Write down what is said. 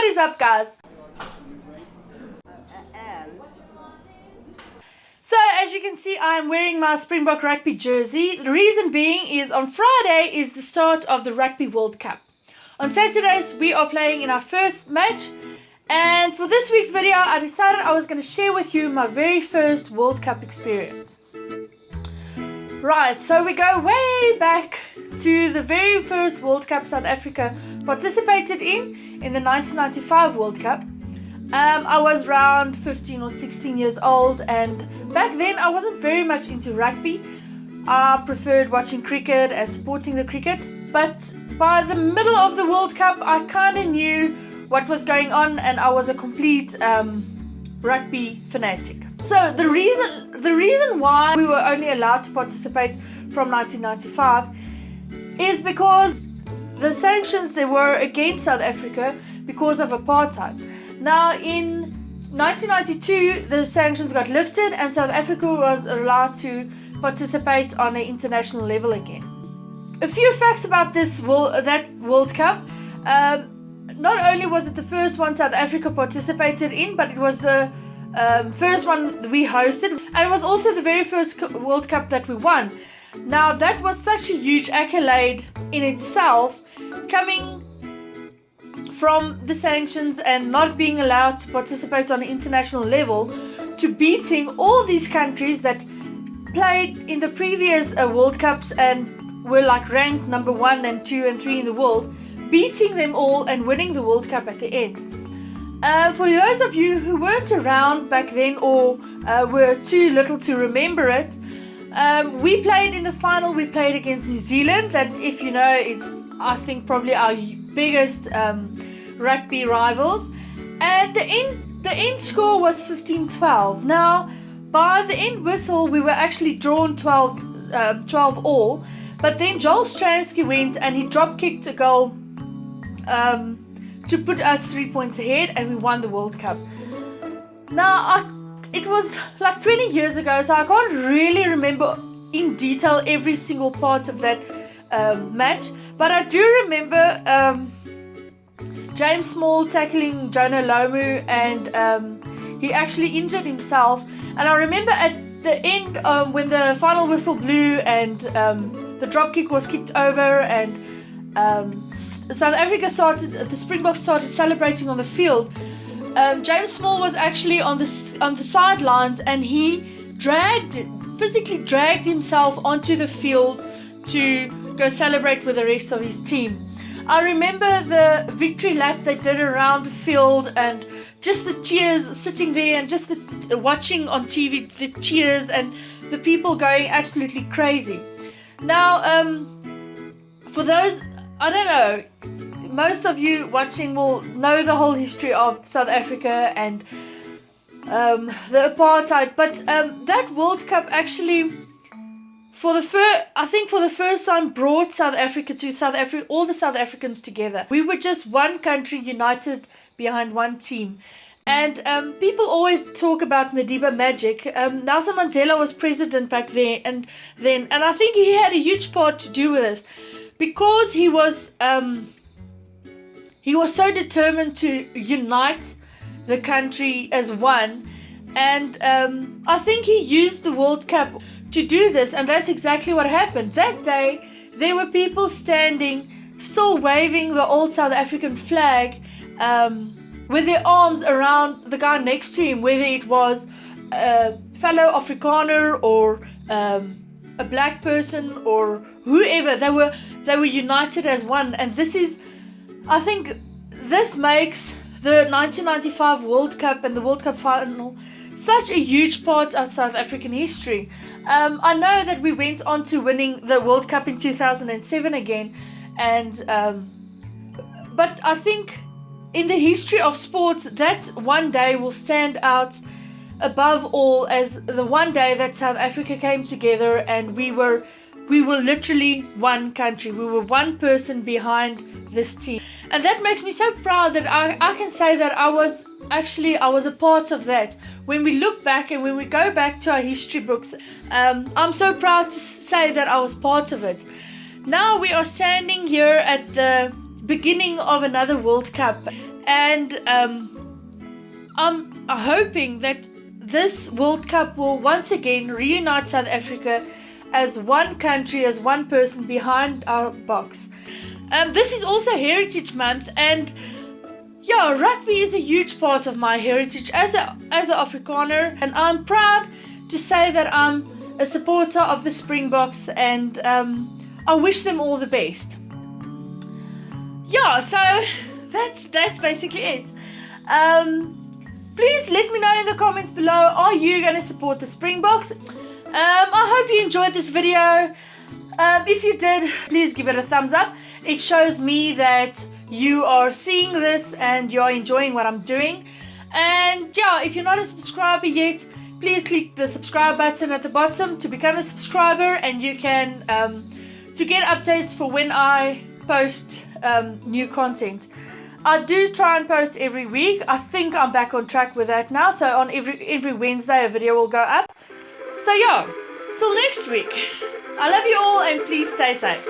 is up, guys? So as you can see, I'm wearing my Springbok Rugby jersey. The reason being is on Friday is the start of the Rugby World Cup. On Saturdays we are playing in our first match, and for this week's video I decided I was going to share with you my very first World Cup experience. Right, so we go way back to the very first World Cup South Africa participated in the 1995 World Cup. I was around 15 or 16 years old, and back then I wasn't very much into rugby. I preferred watching cricket and supporting the cricket, but by the middle of the World Cup I kind of knew what was going on, and I was a complete rugby fanatic. So the reason why we were only allowed to participate from 1995 is because the sanctions they were against South Africa because of apartheid. Now in 1992 the sanctions got lifted and South Africa was allowed to participate on an international level again. A few facts about that World Cup. Not only was it the first one South Africa participated in, but it was the first one we hosted, and it was also the very first World Cup that we won. Now that was such a huge accolade in itself, coming from the sanctions and not being allowed to participate on an international level, to beating all these countries that played in the previous World Cups and were like ranked number 1 and 2 and 3 in the world, beating them all and winning the World Cup at the end. For those of you who weren't around back then or were too little to remember it, we played in the final. We played against New Zealand, that, if you know, it's I think probably our biggest rugby rivals, and the end score was 15-12. Now by the end whistle we were actually drawn 12 all, but then Joel Stransky went and he drop kicked a goal to put us 3 points ahead, and we won the World Cup. Now it was like 20 years ago, so I can't really remember in detail every single part of that match, but I do remember James Small tackling Jonah Lomu, and he actually injured himself. And I remember at the end when the final whistle blew and the drop kick was kicked over, and South Africa the Springboks started celebrating on the field. James Small was actually on the sidelines, and he physically dragged himself onto the field to go celebrate with the rest of his team. I remember the victory lap they did around the field, and just the cheers, sitting there and just watching on TV the cheers and the people going absolutely crazy. Now for those, I don't know, most of you watching will know the whole history of South Africa and the apartheid, but that World Cup actually for the first time brought South Africa to all the South Africans together. We were just one country united behind one team. And people always talk about Madiba Magic. Nelson Mandela was president back there and I think he had a huge part to do with this, because he was so determined to unite the country as one, and I think he used the World Cup to do this, and that's exactly what happened. That day there were people standing still waving the old South African flag with their arms around the guy next to him, whether it was a fellow Afrikaner or a black person or whoever. They were united as one, and I think this makes the 1995 World Cup and the World Cup final such a huge part of South African history. I know that we went on to winning the World Cup in 2007 again, and but I think in the history of sports that one day will stand out above all as the one day that South Africa came together, and we were literally one country. We were one person behind this team, and that makes me so proud that I can say that I was a part of that. When we look back and when we go back to our history books, I'm so proud to say that I was part of it. Now we are standing here at the beginning of another World Cup, and I'm hoping that this World Cup will once again reunite South Africa as one country, as one person behind our box. This is also Heritage Month, and yeah, rugby is a huge part of my heritage as an Afrikaner, and I'm proud to say that I'm a supporter of the Springboks, and I wish them all the best. Yeah, so that's basically it. Please let me know in the comments below, are you going to support the Springboks? I hope you enjoyed this video. If you did, please give it a thumbs up. It shows me that you are seeing this and you're enjoying what I'm doing. And yeah, if you're not a subscriber yet, please click the subscribe button at the bottom to become a subscriber, and you can to get updates for when I post new content. I do try and post every week. I think I'm back on track with that now, so on every Wednesday a video will go up. So yeah, till next week, I love you all, and please stay safe.